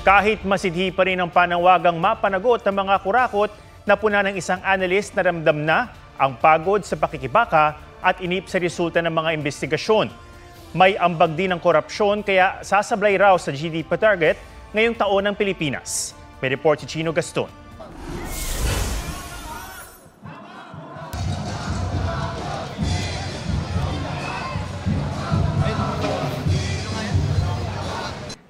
Kahit masidhi pa rin ang panawagang mapanagot ng mga kurakot, napuna ng isang analyst na ramdam na ang pagod sa pakikibaka at inip sa resulta ng mga investigasyon. May ambag din ng korupsyon kaya sasablay raw sa GDP target ngayong taon ng Pilipinas. May report si Chino Gaston.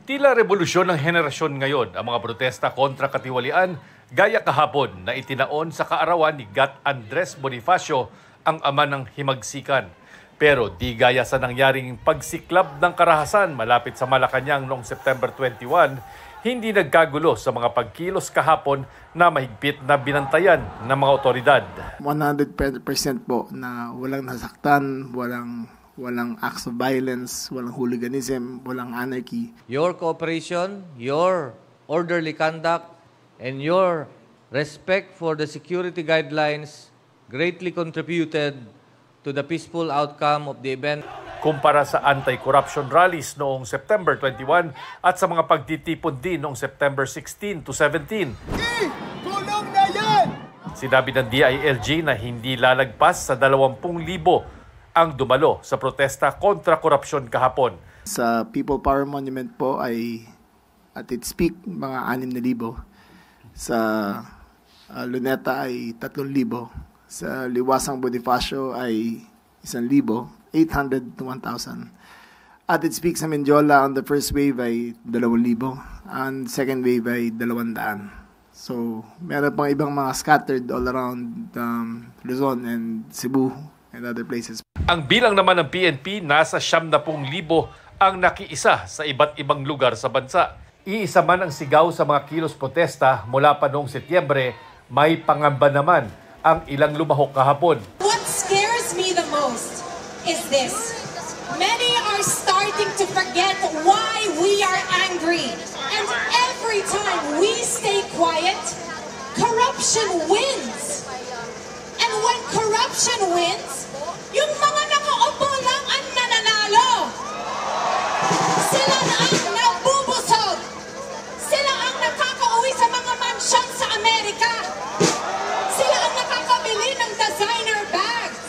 Tila revolusyon ng henerasyon ngayon ang mga protesta kontra katiwalian gaya kahapon na itinaon sa kaarawan ni Gat Andres Bonifacio, ang ama ng himagsikan. Pero di gaya sa nangyaring pagsiklab ng karahasan malapit sa Malacanang noong September 21, hindi nagkagulo sa mga pagkilos kahapon na mahigpit na binantayan ng mga otoridad. 100% po na walang nasaktan, walang acts of violence, walang hooliganism, walang anarchy. Your cooperation, your orderly conduct, and your respect for the security guidelines greatly contributed to the peaceful outcome of the event. Kumpara sa anti-corruption rallies noong September 21 at sa mga pagtitipon din noong September 16 to 17. Tulong na yan! Sinabi ng DILG na hindi lalagpas sa 20,000 ang dumalo sa protesta kontra korupsyon kahapon. Sa People Power Monument po ay at its peak mga 6,000. Sa Luneta ay 3,000. Sa Liwasang Bonifacio ay 1,000. 800 to 1,000. At its peak sa Mendiola on the first wave ay 2,000. And second wave ay 200. So meron pang ibang mga scattered all around Luzon and Cebu and other places. Ang bilang naman ng PNP, nasa 70,000 ang nakiisa sa iba't ibang lugar sa bansa. Iisa man ang sigaw sa mga kilos protesta mula pa noong Setyembre, may pangamba naman ang ilang lumahok kahapon. What scares me the most is this. Many are starting to forget why we are angry. And every time we stay quiet, corruption wins. And when corruption wins, yung mga nakaupo lang ang nananalo. Sila ang nabubusog. Sila ang nakakauwi sa mga mansyon sa Amerika. Sila ang nakakabili ng designer bags.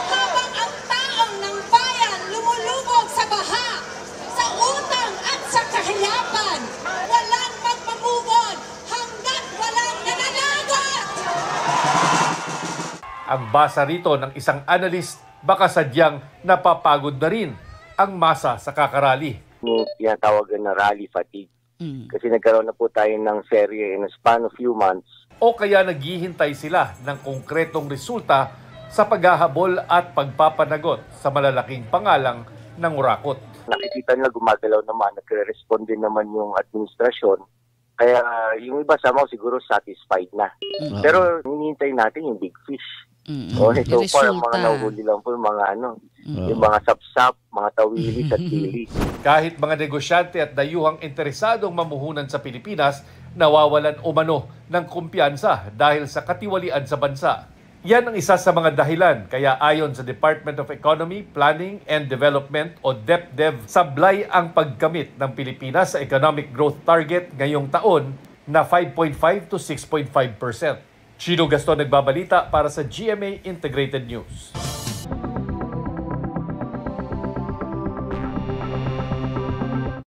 Habang ang taong ng bayan lumulubog sa baha, sa utang at sa kahirapan, walang magmamove on hanggat walang nananagot. Ang basa rito ng isang analyst, baka sadyang napapagod na rin ang masa sa kakarali. Yung tinatawag na rally fatigue. Kasi nagkaroon na po tayo ng serye in a span of few months. O kaya naghihintay sila ng konkretong resulta sa paghahabol at pagpapanagot sa malalaking pangalang ng urakot. Nakikita nila gumagalaw naman, nagre-respond din naman yung administrasyon. Kaya yung iba somehow siguro satisfied na. Pero hinihintay natin yung big fish. So far, ang mga nahuhuli lang po yung mga yung mga sapsap, mga tawilis at tilis. Kahit mga negosyante at dayuhang interesadong mamuhunan sa Pilipinas, nawawalan umano ng kumpiyansa dahil sa katiwalian sa bansa. Yan ang isa sa mga dahilan kaya ayon sa Department of Economy, Planning and Development o DepDev, sablay ang pagkamit ng Pilipinas sa economic growth target ngayong taon na 5.5 to 6.5%. Chino Gaston nagbabalita para sa GMA Integrated News.